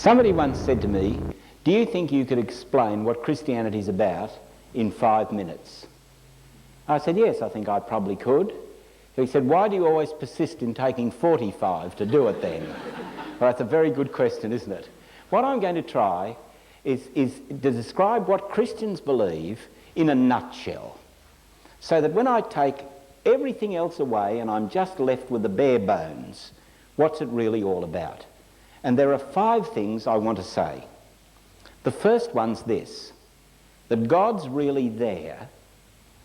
Somebody once said to me, do you think you could explain what Christianity is about in 5 minutes? I said, yes, I think I probably could. So he said, why do you always persist in taking 45 to do it then? Well, that's a very good question, isn't it? What I'm going to try is to describe what Christians believe in a nutshell, so that when I take everything else away and I'm just left with the bare bones, what's it really all about? And there are 5 things I want to say. The first one's this, that God's really there,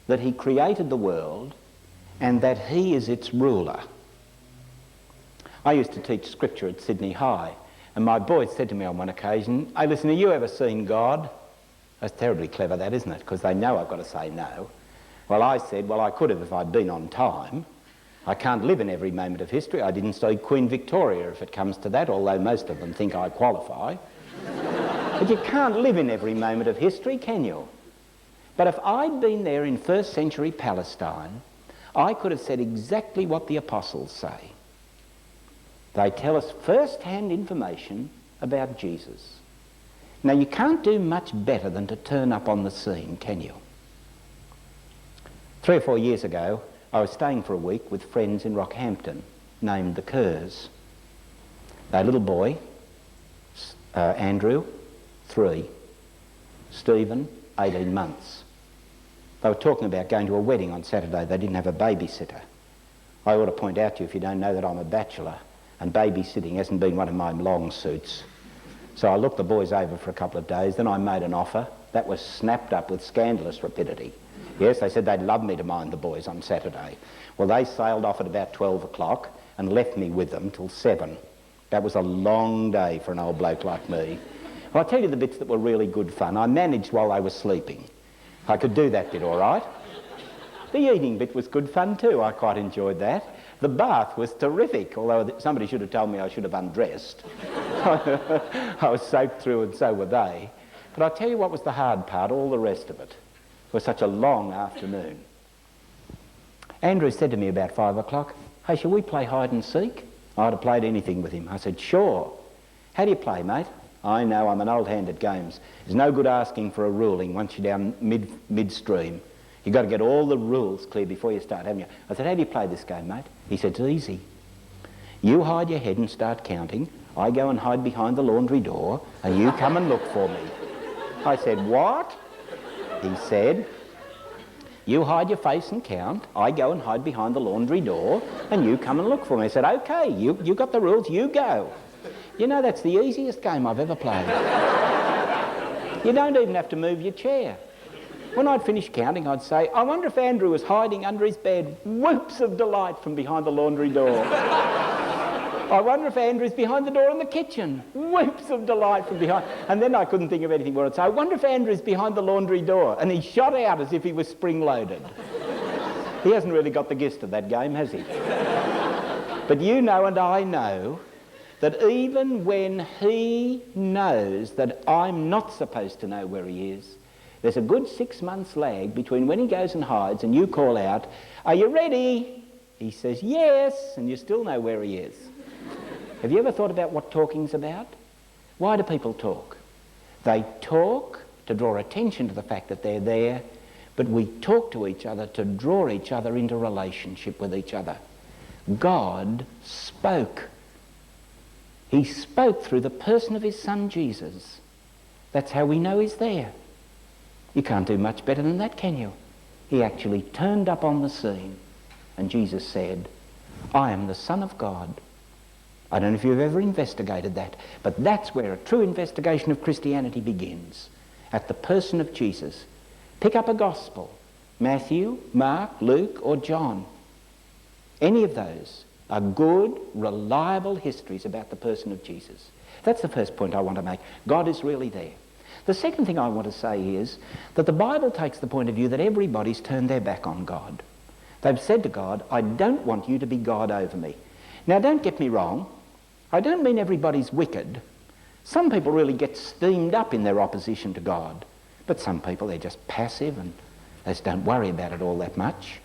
that he created the world, and that he is its ruler. I used to teach scripture at Sydney High, and my boys said to me on one occasion, hey, listen, have you ever seen God? That's terribly clever, that, isn't it? Because they know I've got to say no. Well, I said, well, I could have if I'd been on time. I can't live in every moment of history. I didn't see Queen Victoria, if it comes to that, although most of them think I qualify. But you can't live in every moment of history, can you? But if I'd been there in first century Palestine, I could have said exactly what the apostles say. They tell us first-hand information about Jesus. Now, you can't do much better than to turn up on the scene, can you? 3 or 4 years ago, I was staying for a week with friends in Rockhampton named the Kerrs. Their little boy, Andrew, 3, Stephen, 18 months. They were talking about going to a wedding on Saturday. They didn't have a babysitter. I ought to point out to you, if you don't know, that I'm a bachelor, and babysitting hasn't been one of my long suits. So I looked the boys over for a couple of days, then I made an offer. That was snapped up with scandalous rapidity. Yes, they said they'd love me to mind the boys on Saturday. Well, they sailed off at about 12 o'clock and left me with them till 7. That was a long day for an old bloke like me. Well, I'll tell you the bits that were really good fun. I managed while they were sleeping. I could do that bit all right. The eating bit was good fun too. I quite enjoyed that. The bath was terrific, although somebody should have told me I should have undressed. I was soaked through and so were they. But I'll tell you what was the hard part, all the rest of it. It was such a long afternoon. Andrew said to me about 5 o'clock, hey, shall we play hide and seek? I'd have played anything with him. I said, sure. How do you play, mate? I know, I'm an old hand at games. There's no good asking for a ruling once you're down midstream. You've got to get all the rules clear before you start, haven't you? I said, how do you play this game, mate? He said, it's easy. You hide your head and start counting. I go and hide behind the laundry door, and you come and look for me. I said, what? He said, you hide your face and count. I go and hide behind the laundry door, and you come and look for me. I said, okay, you got the rules, you go. You know, that's the easiest game I've ever played. You don't even have to move your chair. When I'd finished counting, I'd say, I wonder if Andrew was hiding under his bed. Whoops of delight from behind the laundry door. I wonder if Andrew's behind the door in the kitchen. Whoops of delight from behind. And then I couldn't think of anything more. I'd say, I wonder if Andrew's behind the laundry door. And he shot out as if he was spring-loaded. He hasn't really got the gist of that game, has he? But you know and I know that even when he knows that I'm not supposed to know where he is, there's a good 6 months lag between when he goes and hides and you call out, are you ready? He says, yes, and you still know where he is. Have you ever thought about what talking's about? Why do people talk? They talk to draw attention to the fact that they're there, but we talk to each other to draw each other into relationship with each other. God spoke. He spoke through the person of his son Jesus. That's how we know he's there. You can't do much better than that, can you? He actually turned up on the scene and Jesus said, I am the Son of God. I don't know if you've ever investigated that, but that's where a true investigation of Christianity begins, at the person of Jesus. Pick up a gospel, Matthew, Mark, Luke or John. Any of those are good, reliable histories about the person of Jesus. That's the first point I want to make. God is really there. The second thing I want to say is that the Bible takes the point of view that everybody's turned their back on God. They've said to God, I don't want you to be God over me. Now don't get me wrong, I don't mean everybody's wicked. Some people really get steamed up in their opposition to God, but some people, they're just passive and they just don't worry about it all that much.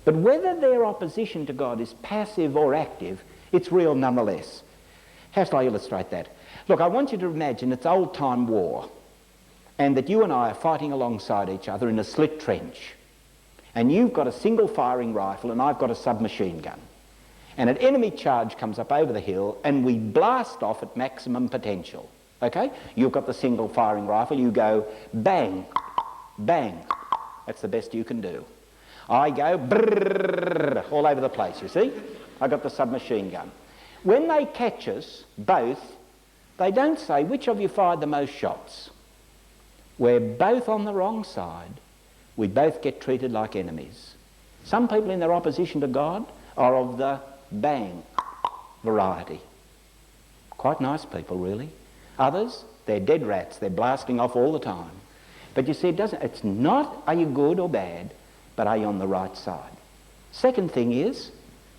But whether their opposition to God is passive or active, it's real nonetheless. How shall I illustrate that? Look, I want you to imagine it's old-time war, and that you and I are fighting alongside each other in a slit trench, and you've got a single firing rifle and I've got a submachine gun, and an enemy charge comes up over the hill and we blast off at maximum potential. Okay? You've got the single firing rifle, you go bang, bang. That's the best you can do. I go brrrr, all over the place, you see? I got the submachine gun. When they catch us, both, they don't say, which of you fired the most shots? We're both on the wrong side. We both get treated like enemies. Some people in their opposition to God are of the bang variety. Quite nice people, really. Others, they're dead rats. They're blasting off all the time. But you see, it's not are you good or bad, but are you on the right side? Second thing is,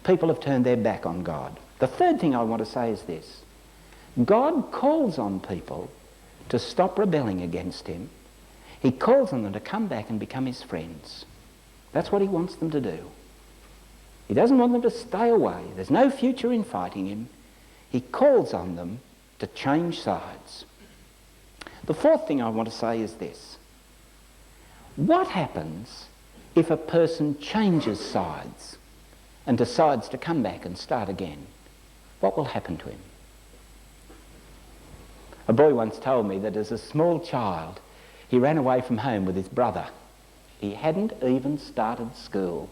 people have turned their back on God. The third thing I want to say is this. God calls on people to stop rebelling against him. He calls on them to come back and become his friends. That's what he wants them to do. He doesn't want them to stay away. There's no future in fighting him. He calls on them to change sides. The fourth thing I want to say is this. What happens if a person changes sides and decides to come back and start again? What will happen to him? A boy once told me that as a small child, he ran away from home with his brother. He hadn't even started school.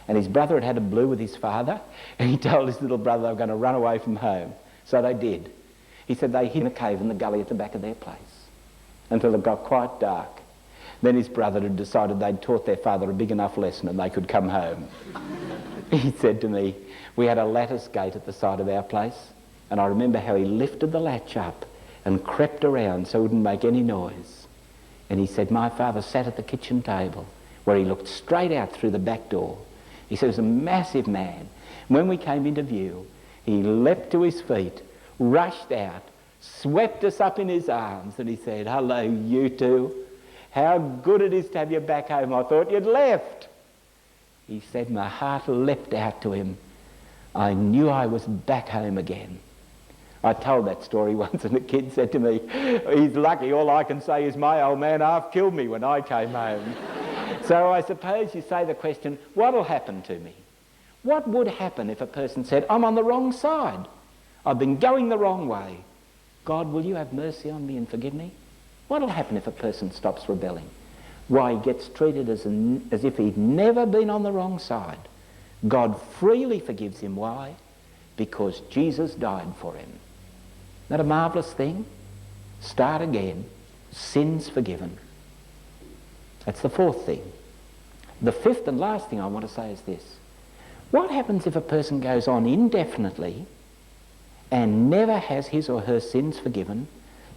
And his brother had had a blue with his father, and he told his little brother they were going to run away from home. So they did. He said they hid in a cave in the gully at the back of their place until it got quite dark. Then his brother had decided they'd taught their father a big enough lesson and they could come home. He said to me, we had a lattice gate at the side of our place, and I remember how he lifted the latch up and crept around so it wouldn't make any noise. And he said, my father sat at the kitchen table where he looked straight out through the back door. He said he was a massive man. When we came into view, he leapt to his feet, rushed out, swept us up in his arms, and he said, hello, you two. How good it is to have you back home. I thought you'd left. He said, my heart leapt out to him. I knew I was back home again. I told that story once and the kid said to me, he's lucky, all I can say is my old man half killed me when I came home. So I suppose you say the question, what'll happen to me? What would happen if a person said, I'm on the wrong side. I've been going the wrong way. God, will you have mercy on me and forgive me? What'll happen if a person stops rebelling? Why, he gets treated as if he'd never been on the wrong side. God freely forgives him. Why? Because Jesus died for him. Isn't that a marvellous thing? Start again. Sins forgiven. That's the fourth thing. The fifth and last thing I want to say is this. What happens if a person goes on indefinitely and never has his or her sins forgiven?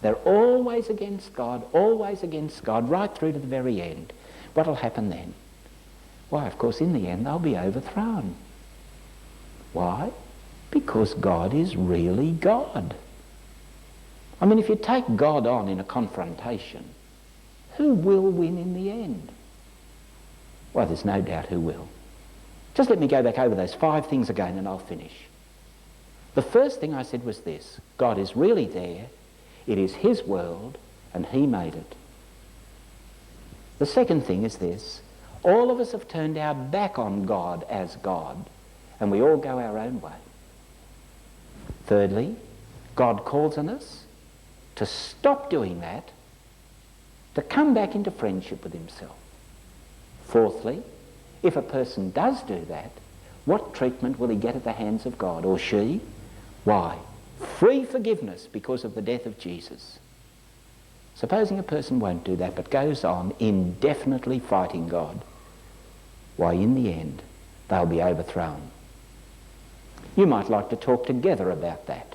They're always against God, right through to the very end. What'll happen then? Why, of course, in the end, they'll be overthrown. Why? Because God is really God. I mean, if you take God on in a confrontation, who will win in the end? Well, there's no doubt who will. Just let me go back over those 5 things again and I'll finish. The first thing I said was this. God is really there. It is his world and he made it. The second thing is this. All of us have turned our back on God as God, and we all go our own way. Thirdly, God calls on us to stop doing that, to come back into friendship with himself. Fourthly, if a person does do that, what treatment will he get at the hands of God, or she? Why? Free forgiveness because of the death of Jesus. Supposing a person won't do that but goes on indefinitely fighting God, why, in the end, they'll be overthrown. You might like to talk together about that.